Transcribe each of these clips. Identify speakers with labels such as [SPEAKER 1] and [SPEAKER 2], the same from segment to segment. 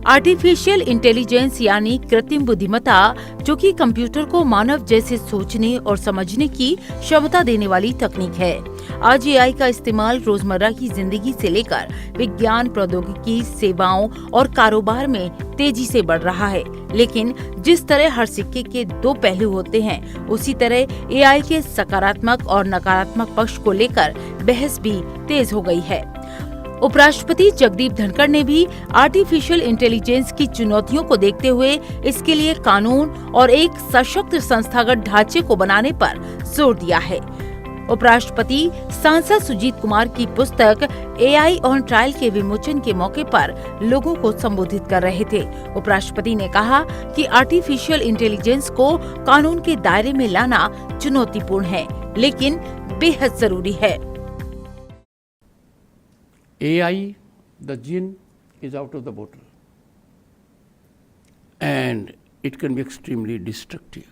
[SPEAKER 1] Artificial intelligence यानी कृत्रिम बुद्धिमत्ता, जो कि कंप्यूटर को मानव जैसे सोचने और समझने की क्षमता देने वाली तकनीक है। आज एआई का इस्तेमाल रोजमर्रा की जिंदगी से लेकर विज्ञान, प्रौद्योगिकी, सेवाओं और कारोबार में तेजी से बढ़ रहा है। लेकिन जिस तरह हर सिक्के के दो पहलू होते हैं, उसी तरह एआई के सकारात्मक और नकारात्मक पक्ष को लेकर बहस भी तेज हो गई है। उपराष्ट्रपति जगदीप धनखड़ ने भी आर्टिफिशियल इंटेलिजेंस की चुनौतियों को देखते हुए इसके लिए कानून और एक सशक्त संस्थागत ढांचे को बनाने पर जोर दिया है। उपराष्ट्रपति सांसद सुजीत कुमार की पुस्तक एआई ऑन ट्रायल के विमोचन के मौके पर लोगों को संबोधित कर रहे थे। उपराष्ट्रपति ने कहा कि आर्टिफिशियल इंटेलिजेंस को कानून के दायरे में लाना चुनौतीपूर्ण है, लेकिन बेहद जरूरी है।
[SPEAKER 2] AI, the gin, is out of the bottle, and it can be extremely destructive.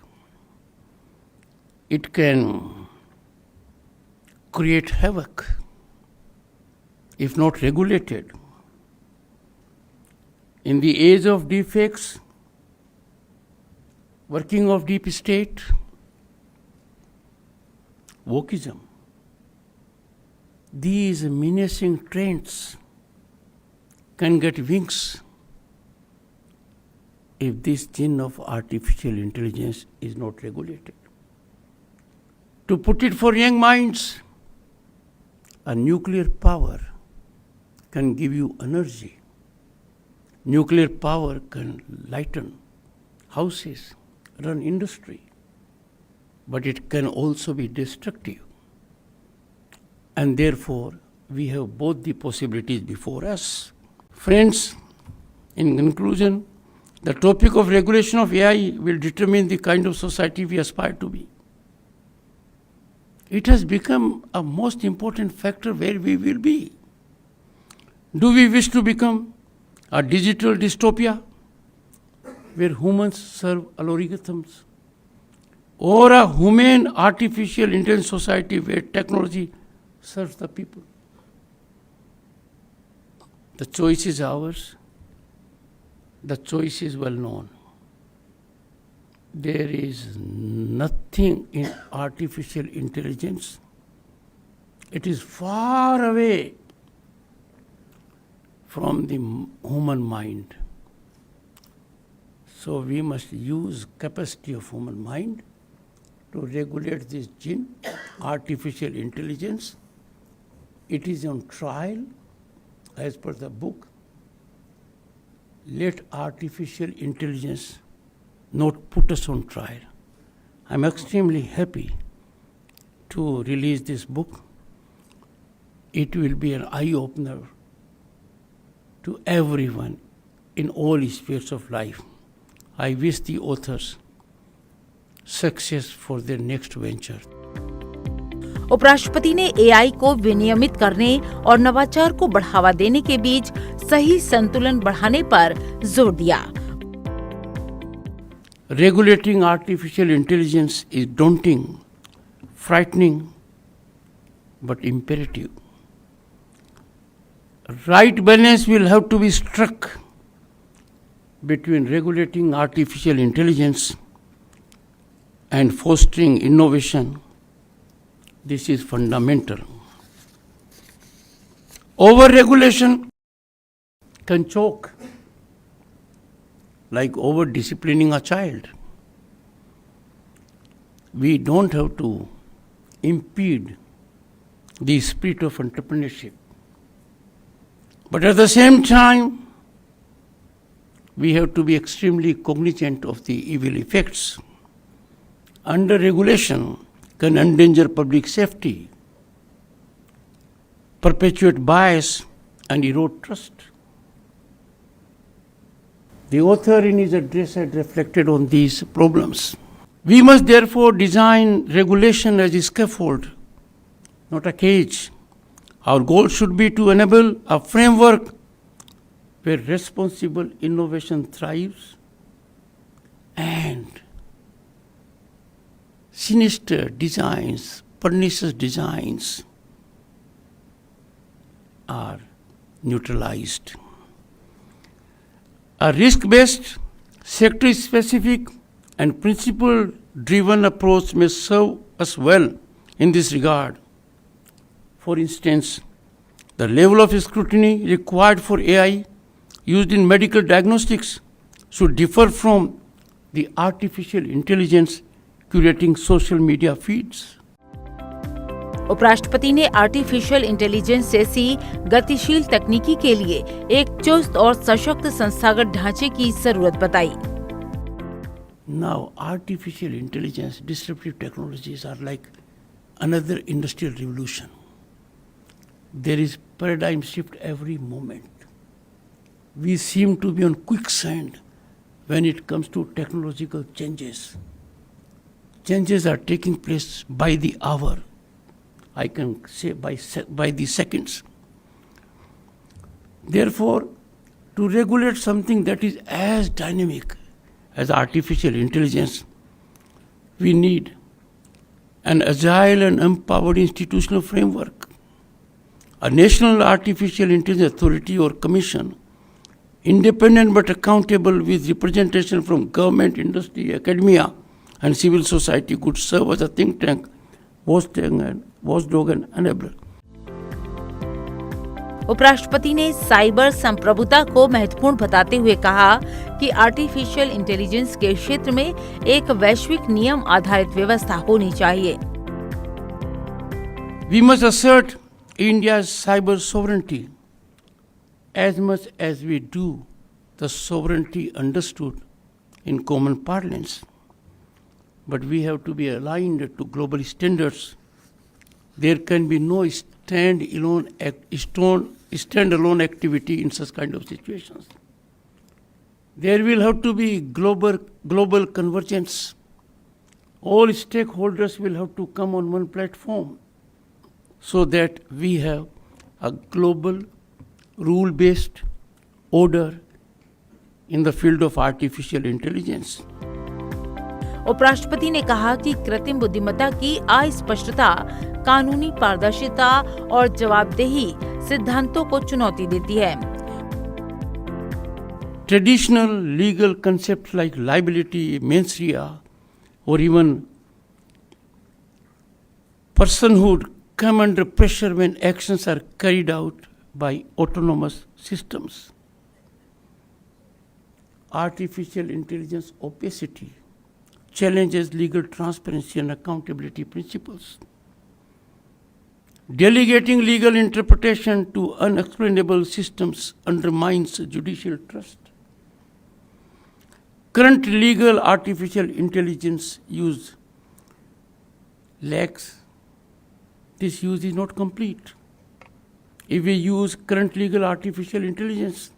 [SPEAKER 2] It can create havoc if not regulated. In the age of deepfakes, working of deep state, wokeism, these menacing trends can get wings if this gin of artificial intelligence is not regulated. To put it for young minds, a nuclear power can give you energy. Nuclear power can lighten houses, run industry, but it can also be destructive. And therefore, we have both the possibilities before us. Friends, in conclusion, the topic of regulation of AI will determine the kind of society we aspire to be. It has become a most important factor where we will be. Do we wish to become a digital dystopia where humans serve algorithms, or a humane artificial intelligence society where technology serves the people? The choice is ours. The choice is well known. There is nothing in artificial intelligence. It is far away from the human mind. So we must use capacity of human mind to regulate this gin, artificial intelligence. It is on trial as per the book. Let artificial intelligence not put us on trial. I'm extremely happy to release this book. It will be an eye-opener to everyone in all spheres of life. I wish the authors success for their next venture.
[SPEAKER 1] उपराष्ट्रपति ने AI को विनियमित करने और नवाचार को बढ़ावा देने के बीच सही संतुलन बढ़ाने पर जोर दिया।
[SPEAKER 2] Regulating artificial intelligence is daunting, frightening, but imperative. Right balance will have to be struck between regulating artificial intelligence and fostering innovation. This is fundamental. Over-regulation can choke, like over-disciplining a child. We don't have to impede the spirit of entrepreneurship. But at the same time, we have to be extremely cognizant of the evil effects. Under-regulation can endanger public safety, perpetuate bias, and erode trust. The author in his address had reflected on these problems. We must therefore design regulation as a scaffold, not a cage. Our goal should be to enable a framework where responsible innovation thrives and sinister designs, pernicious designs are neutralized. A risk-based, sector-specific, and principle-driven approach may serve us well in this regard. For instance, the level of scrutiny required for AI used in medical diagnostics should differ from the artificial intelligence curating social media feeds.
[SPEAKER 1] उपराष्ट्रपति ने artificial intelligence जैसी गतिशील तकनीकी के लिए एक चुस्त और सशक्त संस्थागत ढांचे की जरूरत बताई।
[SPEAKER 2] Now, artificial intelligence, disruptive technologies are like another industrial revolution. There is paradigm shift every moment. We seem to be on quicksand when it comes to technological changes. Changes are taking place by the hour. I can say by the seconds. Therefore, to regulate something that is as dynamic as artificial intelligence, we need an agile and empowered institutional framework. A national artificial intelligence authority or commission, independent but accountable with representation from government, industry, academia, and civil society could serve as a think tank, watchdog and enabler.
[SPEAKER 1] उपराष्ट्रपति ने cyber संप्रभुता को महत्वपूर्ण बताते हुए कहा कि artificial intelligence के क्षेत्र में एक वैश्विक नियम आधारित व्यवस्था होनी चाहिए।
[SPEAKER 2] We must assert India's cyber sovereignty as much as we do the sovereignty understood in common parlance. But we have to be aligned to global standards. There can be no standalone activity in such kind of situations. There will have to be global convergence. All stakeholders will have to come on one platform so that we have a global rule-based order in the field of artificial intelligence.
[SPEAKER 1] उपराष्ट्रपति ने कहा कि कृत्रिम बुद्धिमत्ता की अस्पष्टता कानूनी पारदर्शिता और जवाबदेही सिद्धांतों को चुनौती देती है।
[SPEAKER 2] Traditional legal concepts like liability, mens rea, or even personhood come under pressure when actions are carried out by autonomous systems. Artificial intelligence opacity challenges legal transparency and accountability principles. Delegating legal interpretation to unexplainable systems undermines judicial trust. Current legal artificial intelligence use lacks. This use is not complete. If we use current legal artificial intelligence,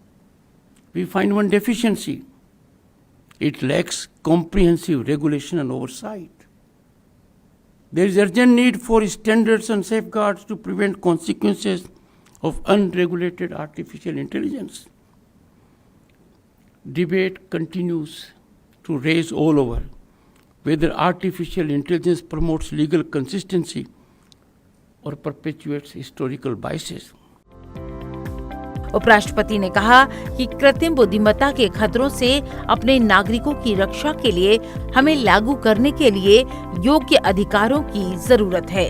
[SPEAKER 2] we find one deficiency. It lacks comprehensive regulation and oversight. There is urgent need for standards and safeguards to prevent consequences of unregulated artificial intelligence. Debate continues to raise all over whether artificial intelligence promotes legal consistency or perpetuates historical biases.
[SPEAKER 1] उपराष्ट्रपति ने कहा कि कृत्रिम बुद्धिमत्ता के खतरों से अपने नागरिकों की रक्षा के लिए हमें लागू करने के लिए योग्य अधिकारों की जरूरत है।